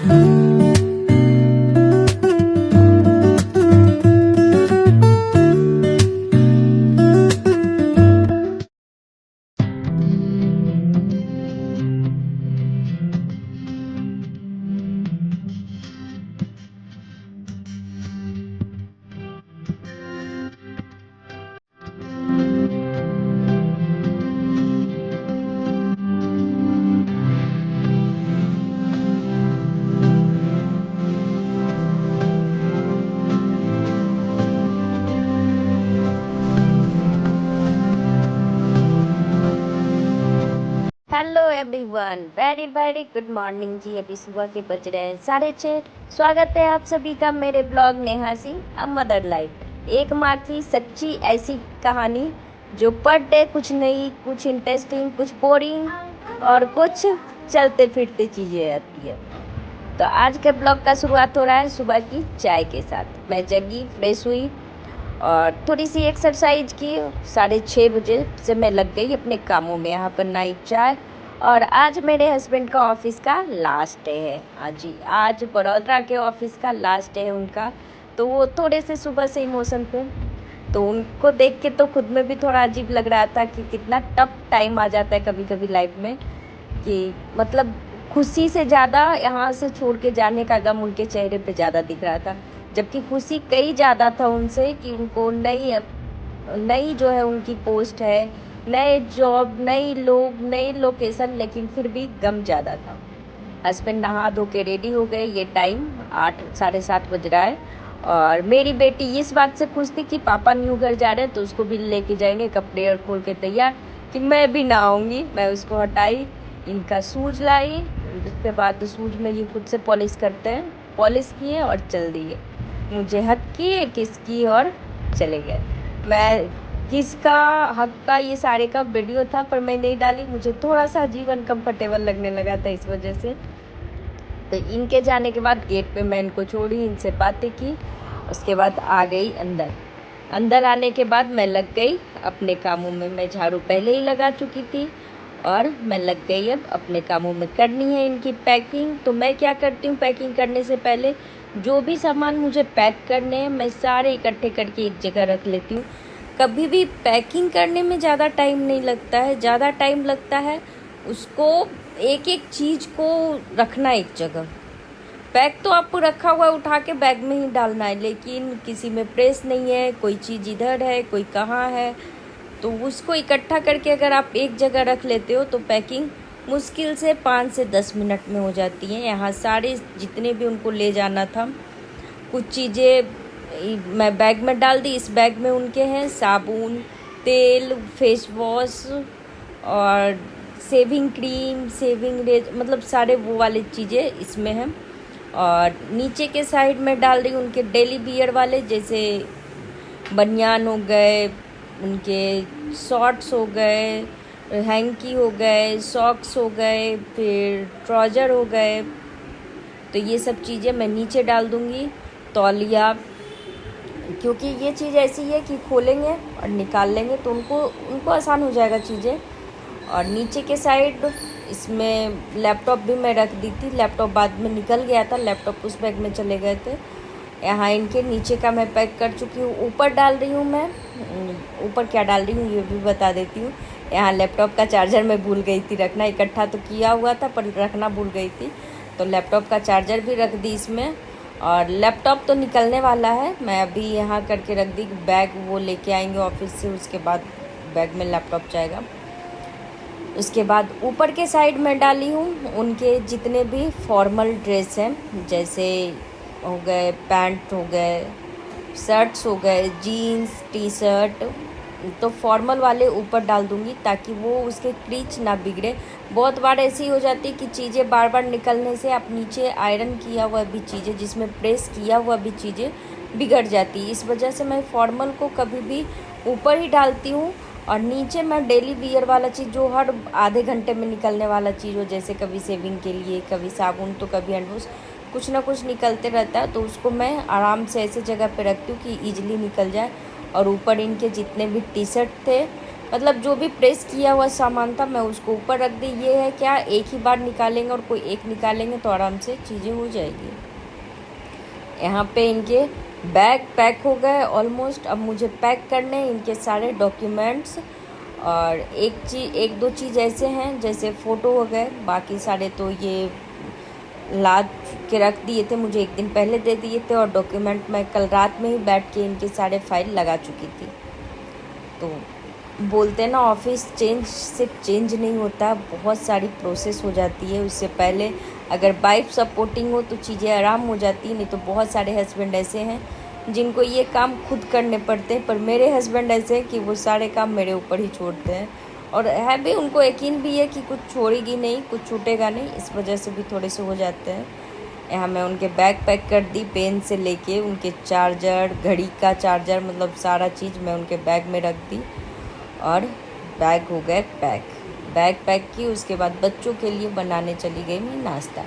Hello everyone, very very good morning जी। अभी सुबह के बज रहे हैं 6:30। स्वागत है आप सभी का मेरे blog Neha see a mother life. एक माँ की सच्ची ऐसी कहानी जो पर डे कुछ नई, कुछ इंटरेस्टिंग, कुछ बोरिंग और कुछ चलते फिरते चीज़ें आती है। तो आज के ब्लॉग का शुरुआत हो रहा है सुबह की चाय के साथ। मैं जगी, फ्रेश हुई और थोड़ी सी एक्सरसाइज की। 6:30 बजे से मैं लग गई अपने कामों में। यहाँ पर नाइट चाय। और आज मेरे हस्बैंड का ऑफिस का लास्ट डे है। हाँ जी, आज बड़ौदा के ऑफिस का लास्ट डे है उनका। तो वो थोड़े से सुबह से इमोशन पे, तो उनको देख के तो खुद में भी थोड़ा अजीब लग रहा था कि कितना टफ टाइम आ जाता है कभी कभी लाइफ में, कि मतलब खुशी से ज़्यादा यहाँ से छोड़ के जाने का गम उनके चेहरे पे ज़्यादा दिख रहा था। जबकि खुशी कई ज़्यादा था उनसे कि उनको नई नई जो है उनकी पोस्ट है, नए जॉब, नई लोग, नई लोकेशन, लेकिन फिर भी गम ज़्यादा था। हस्बैंड नहा धो के रेडी हो गए। ये टाइम 8 7:30 बज रहा है। और मेरी बेटी इस बात से खुश थी कि पापा न्यू घर जा रहे हैं तो उसको भी लेके जाएंगे, कपड़े और खोल के तैयार, कि मैं भी नहाऊंगी। मैं उसको हटाई, इनका शूज लाई। उसके बाद शूज में ये खुद से पॉलिश करते हैं, पॉलिश किए और चल दिए। मुझे हक की, किस की और चले गए। मैं किसका हक का ये सारे का वीडियो था पर मैं नहीं डाली, मुझे थोड़ा सा अजीब अनकम्फर्टेबल लगने लगा था इस वजह से। तो इनके जाने के बाद गेट पे मैं इनको छोड़ी, इनसे बातें की, उसके बाद आ गई अंदर। अंदर आने के बाद मैं लग गई अपने कामों में। मैं झाड़ू पहले ही लगा चुकी थी और मैं लग गई अब अपने कामों में। करनी है इनकी पैकिंग। तो मैं क्या करती हूँ, पैकिंग करने से पहले जो भी सामान मुझे पैक करने हैं मैं सारे इकट्ठे करके एक जगह रख लेती हूँ। कभी भी पैकिंग करने में ज़्यादा टाइम नहीं लगता है, ज़्यादा टाइम लगता है उसको एक एक चीज़ को रखना एक जगह। बैग तो आपको रखा हुआ है, उठा के बैग में ही डालना है, लेकिन किसी में प्रेस नहीं है, कोई चीज़ इधर है, कोई कहाँ है, तो उसको इकट्ठा करके अगर आप एक जगह रख लेते हो तो पैकिंग मुश्किल से 5 से 10 मिनट में हो जाती है। यहाँ सारे जितने भी उनको ले जाना था कुछ चीज़ें मैं बैग में डाल दी। इस बैग में उनके हैं साबुन, तेल, फेस वॉश और सेविंग क्रीम, सेविंग रेज, मतलब सारे वो वाली चीज़ें इसमें हैं। और नीचे के साइड में डाल रही हूँ उनके डेली वियर वाले, जैसे बनियान हो गए, उनके शॉर्ट्स हो गए, हैंकी हो गए, सॉक्स हो गए, फिर ट्राउज़र हो गए। तो ये सब चीज़ें मैं नीचे डाल दूँगी। तौलिया, क्योंकि ये चीज़ ऐसी है कि खोलेंगे और निकाल लेंगे तो उनको आसान हो जाएगा चीज़ें। और नीचे के साइड इसमें लैपटॉप भी मैं रख दी थी। लैपटॉप बाद में निकल गया था, लैपटॉप उस बैग में चले गए थे। यहाँ इनके नीचे का मैं पैक कर चुकी हूँ। ऊपर डाल रही हूँ मैं, ऊपर क्या डाल रही हूँ ये भी बता देती हूँ। यहाँ लैपटॉप का चार्जर मैं भूल गई थी रखना, इकट्ठा तो किया हुआ था पर रखना भूल गई थी, तो लैपटॉप का चार्जर भी रख दी इसमें। और लैपटॉप तो निकलने वाला है, मैं अभी यहाँ करके रख दी। बैग वो लेके आएंगे ऑफिस से, उसके बाद बैग में लैपटॉप जाएगा। उसके बाद ऊपर के साइड में डाली हूँ उनके जितने भी फॉर्मल ड्रेस हैं, जैसे हो गए पैंट, हो गए शर्ट्स, हो गए जीन्स, टी शर्ट, तो फॉर्मल वाले ऊपर डाल दूँगी ताकि वो उसके क्रीच ना बिगड़े। बहुत बार ऐसी हो जाती है कि चीज़ें बार बार निकलने से आप नीचे आयरन किया हुआ भी चीज़ें, जिसमें प्रेस किया हुआ भी चीज़ें बिगड़ जाती है। इस वजह से मैं फॉर्मल को कभी भी ऊपर ही डालती हूँ। और नीचे मैं डेली वियर वाला चीज़ जो हर आधे घंटे में निकलने वाला चीज़ हो, जैसे कभी सेविंग के लिए, कभी साबुन, तो कभी हैंड वॉश, कुछ ना कुछ निकलते रहता है, तो उसको मैं आराम से ऐसे जगह पे रखती हूँ कि ईजिली निकल जाए। और ऊपर इनके जितने भी टी शर्ट थे मतलब जो भी प्रेस किया हुआ सामान था मैं उसको ऊपर रख दी। ये है क्या, एक ही बार निकालेंगे और कोई एक निकालेंगे तो आराम से चीज़ें हो जाएगी। यहाँ पे इनके बैग पैक हो गए ऑलमोस्ट। अब मुझे पैक करने इनके सारे डॉक्यूमेंट्स, और एक दो चीज़ ऐसे हैं जैसे फ़ोटो हो गए, बाकी सारे तो ये लाद के रख दिए थे, मुझे एक दिन पहले दे दिए थे। और डॉक्यूमेंट मैं कल रात में ही बैठ के इनके सारे फाइल लगा चुकी थी। तो बोलते हैं ना, ऑफिस चेंज सिर्फ चेंज नहीं होता, बहुत सारी प्रोसेस हो जाती है। उससे पहले अगर वाइफ सपोर्टिंग हो तो चीज़ें आराम हो जाती, नहीं तो बहुत सारे हस्बैंड ऐसे हैं जिनको ये काम खुद करने पड़ते हैं। पर मेरे हस्बैंड ऐसे हैं कि वो सारे काम मेरे ऊपर ही छोड़ते हैं, और है भी, उनको यकीन भी है कि कुछ छोड़ेगी नहीं, कुछ छूटेगा नहीं, इस वजह से भी थोड़े से हो जाते हैं। यहाँ मैं उनके बैग पैक कर दी, पेन से लेके उनके चार्जर, घड़ी का चार्जर, मतलब सारा चीज़ मैं उनके बैग में रख दी। और बैग हो गए पैक। बैग पैक की, उसके बाद बच्चों के लिए बनाने चली गई मैं नाश्ता।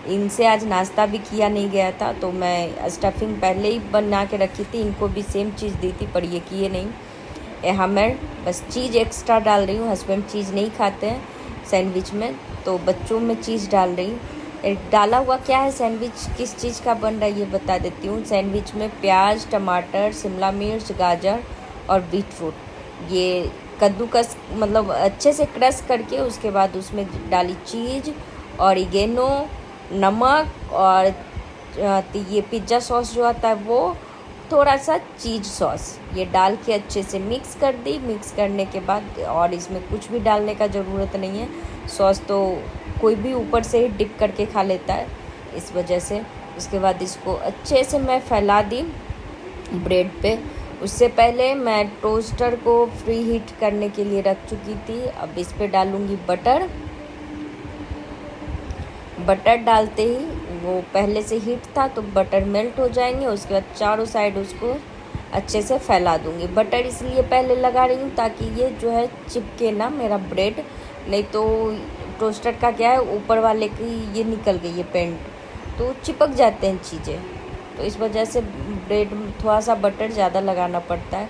इनसे आज नाश्ता भी किया नहीं गया था, तो मैं स्टफिंग पहले ही बना के रखी थी, इनको भी सेम चीज़ दी थी, पर ये किए नहीं। यहाँ मैं बस चीज़ एक्स्ट्रा डाल रही हूँ, हस्बैंड चीज़ नहीं खाते हैं सैंडविच में, तो बच्चों में चीज़ डाल रही हूँ। डाला हुआ क्या है, सैंडविच किस चीज़ का बन रहा है ये बता देती हूँ। सैंडविच में प्याज, टमाटर, शिमला मिर्च, गाजर और बीटरूट, ये कद्दूकस मतलब अच्छे से क्रश करके, उसके बाद उसमें डाली चीज़, ऑरिगेनो, नमक, और ये पिज़्ज़ा सॉस जो आता है वो, थोड़ा सा चीज़ सॉस, ये डाल के अच्छे से मिक्स कर दी। मिक्स करने के बाद, और इसमें कुछ भी डालने का ज़रूरत नहीं है, सॉस तो कोई भी ऊपर से ही डिप करके खा लेता है, इस वजह से। उसके बाद इसको अच्छे से मैं फैला दी ब्रेड पे। उससे पहले मैं टोस्टर को फ्री हीट करने के लिए रख चुकी थी। अब इस पे डालूँगी बटर। बटर डालते ही वो पहले से हीट था तो बटर मेल्ट हो जाएंगे। उसके बाद चारों साइड उसको अच्छे से फैला दूँगी। बटर इसलिए पहले लगा रही हूँ ताकि ये जो है चिपके ना मेरा ब्रेड, नहीं तो टोस्टर का क्या है, ऊपर वाले की ये निकल गई है पेंट, तो चिपक जाते हैं चीज़ें, तो इस वजह से ब्रेड में थोड़ा सा बटर ज़्यादा लगाना पड़ता है।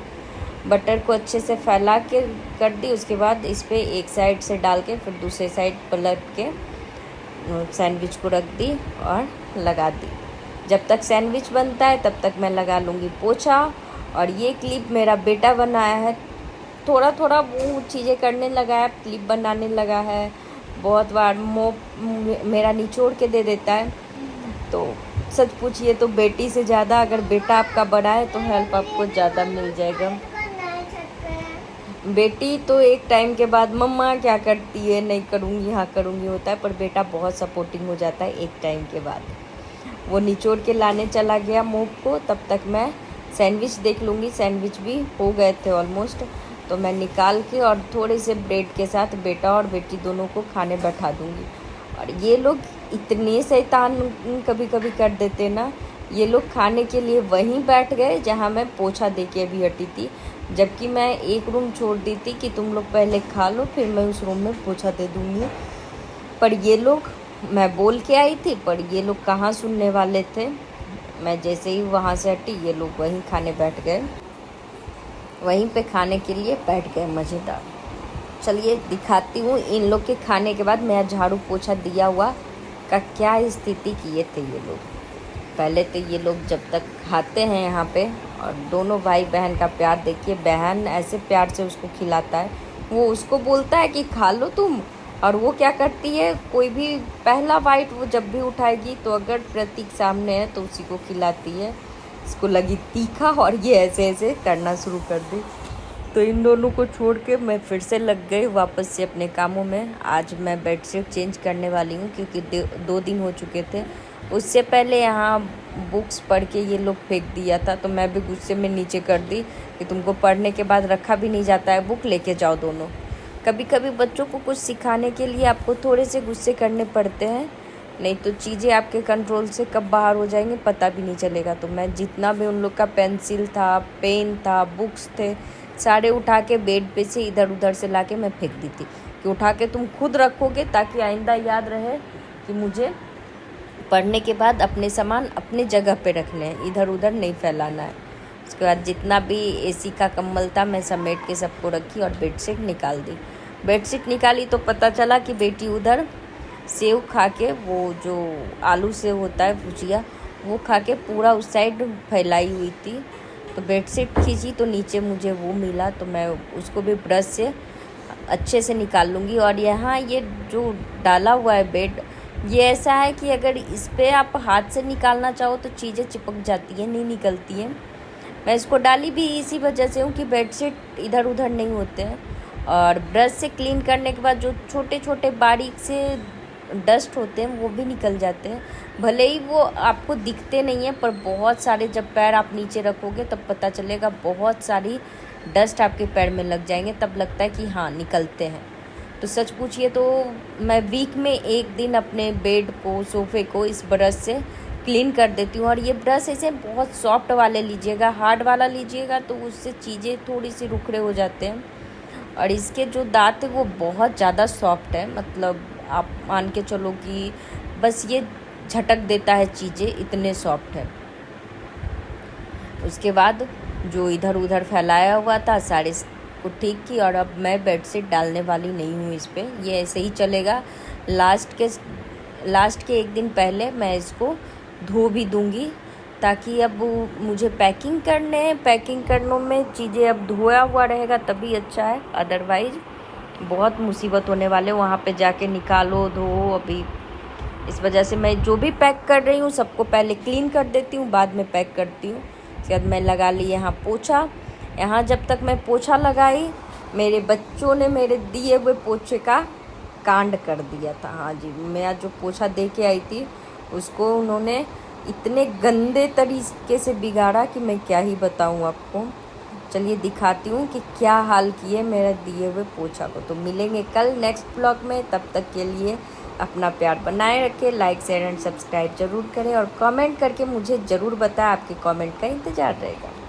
बटर को अच्छे से फैला के कर दी। उसके बाद इस पर एक साइड से डाल के फिर दूसरे साइड पलट के सैंडविच को रख दी और लगा दी। जब तक सैंडविच बनता है तब तक मैं लगा लूँगी पोछा। और ये क्लिप मेरा बेटा बनाया है, थोड़ा थोड़ा वो चीज़ें करने लगा है, क्लिप बनाने लगा है, बहुत बार मेरा निचोड़ के दे देता है। तो सच पूछिए तो बेटी से ज़्यादा अगर बेटा आपका बड़ा है तो हेल्प आपको ज़्यादा मिल जाएगा। बेटी तो एक टाइम के बाद मम्मा क्या करती है, नहीं करूँगी, हाँ करूँगी होता है, पर बेटा बहुत सपोर्टिंग हो जाता है एक टाइम के बाद। वो निचोड़ के लाने चला गया मोप को, तब तक मैं सैंडविच देख लूँगी। सैंडविच भी हो गए थे ऑलमोस्ट, तो मैं निकाल के और थोड़े से ब्रेड के साथ बेटा और बेटी दोनों को खाने बैठा दूँगी। और ये लोग इतने शैतान कभी कभी कर देते ना, ये लोग खाने के लिए वहीं बैठ गए जहाँ मैं पोछा दे के अभी हटी थी, जबकि मैं एक रूम छोड़ दी थी कि तुम लोग पहले खा लो फिर मैं उस रूम में पोछा दे दूँगी। पर ये लोग, मैं बोल के आई थी पर ये लोग कहाँ सुनने वाले थे। मैं जैसे ही वहाँ से हटी ये लोग वहीं खाने बैठ गए, वहीं पे खाने के लिए बैठ गए। मज़ेदार। चलिए दिखाती हूँ इन लोग के खाने के बाद मेरा झाड़ू पोछा दिया हुआ का क्या स्थिति किए थे ये लोग। पहले तो ये लोग जब तक खाते हैं यहाँ पे, और दोनों भाई बहन का प्यार देखिए, बहन ऐसे प्यार से उसको खिलाता है, वो उसको बोलता है कि खा लो तुम, और वो क्या करती है, कोई भी पहला बाइट वो जब भी उठाएगी तो अगर प्रतीक सामने है तो उसी को खिलाती है। इसको लगी तीखा और ये ऐसे ऐसे करना शुरू कर दी। तो इन दोनों को छोड़ के मैं फिर से लग गई वापस से अपने कामों में। आज मैं बेडशीट चेंज करने वाली हूँ क्योंकि 2 दिन हो चुके थे। उससे पहले यहाँ बुक्स पढ़ के ये लोग फेंक दिया था, तो मैं भी गुस्से में नीचे कर दी कि तुमको पढ़ने के बाद रखा भी नहीं जाता है, बुक लेके जाओ दोनों। कभी कभी बच्चों को कुछ सिखाने के लिए आपको थोड़े से गुस्से करने पड़ते हैं, नहीं तो चीज़ें आपके कंट्रोल से कब बाहर हो जाएंगी पता भी नहीं चलेगा। तो मैं जितना भी उन लोग का पेंसिल था, पेन था, बुक्स थे, सारे उठा के बेड पे से इधर उधर से लाके मैं फेंक दी थी कि उठा के तुम खुद रखोगे ताकि आइंदा याद रहे कि मुझे पढ़ने के बाद अपने सामान अपने जगह पे रखने हैं, इधर उधर नहीं फैलाना है। उसके बाद जितना भी एसी का कंबल था मैं समेट के सबको रखी और बेडशीट निकाल दी। बेडशीट निकाली तो पता चला कि बेटी उधर सेव खा के, वो जो आलू सेव होता है भुजिया, वो खा के पूरा उस साइड फैलाई हुई थी। तो बेडशीट खींची तो नीचे मुझे वो मिला, तो मैं उसको भी ब्रश से अच्छे से निकाल लूँगी। और यहाँ ये जो डाला हुआ है बेड, ये ऐसा है कि अगर इस पर आप हाथ से निकालना चाहो तो चीज़ें चिपक जाती हैं, नहीं निकलती हैं। मैं इसको डाली भी इसी वजह से हूँ कि बेडशीट इधर उधर नहीं होते हैं। और ब्रश से क्लीन करने के बाद जो छोटे छोटे बारीक से डस्ट होते हैं वो भी निकल जाते हैं। भले ही वो आपको दिखते नहीं हैं, पर बहुत सारे, जब पैर आप नीचे रखोगे तब पता चलेगा, बहुत सारी डस्ट आपके पैर में लग जाएंगे, तब लगता है कि हाँ निकलते हैं। तो सच पूछिए तो मैं वीक में एक दिन अपने बेड को, सोफ़े को इस ब्रश से क्लीन कर देती हूँ। और ये ब्रश ऐसे बहुत सॉफ्ट वाले लीजिएगा, हार्ड वाला लीजिएगा तो उससे चीज़ें थोड़ी सी रुखड़े हो जाते हैं। और इसके जो दांत है वो बहुत ज़्यादा सॉफ्ट है, मतलब आप मान के चलो कि बस ये झटक देता है चीज़ें, इतने सॉफ्ट है। उसके बाद जो इधर उधर फैलाया हुआ था सारे को ठीक की। और अब मैं बेडशीट डालने वाली नहीं हूँ इस पर, ये ऐसे ही चलेगा। लास्ट के एक दिन पहले मैं इसको धो भी दूँगी, ताकि अब मुझे पैकिंग करने में चीज़ें अब धोया हुआ रहेगा तभी अच्छा है, अदरवाइज़ बहुत मुसीबत होने वाले, वहाँ पे जाके निकालो धो। अभी इस वजह से मैं जो भी पैक कर रही हूँ सबको पहले क्लीन कर देती हूँ, बाद में पैक करती हूँ। उसके बाद मैं लगा ली यहाँ पोछा। यहाँ जब तक मैं पोछा लगाई, मेरे बच्चों ने मेरे दिए हुए पोछे का कांड कर दिया था। हाँ जी, मैं आज जो पोछा दे के आई थी उसको उन्होंने इतने गंदे तरीके से बिगाड़ा कि मैं क्या ही बताऊँ आपको। चलिए दिखाती हूँ कि क्या हाल किए मेरे दिए हुए पोछा को। तो मिलेंगे कल नेक्स्ट ब्लॉग में, तब तक के लिए अपना प्यार बनाए रखें, लाइक शेयर एंड सब्सक्राइब ज़रूर करें और कमेंट करके मुझे ज़रूर बताएं, आपके कमेंट का इंतज़ार रहेगा।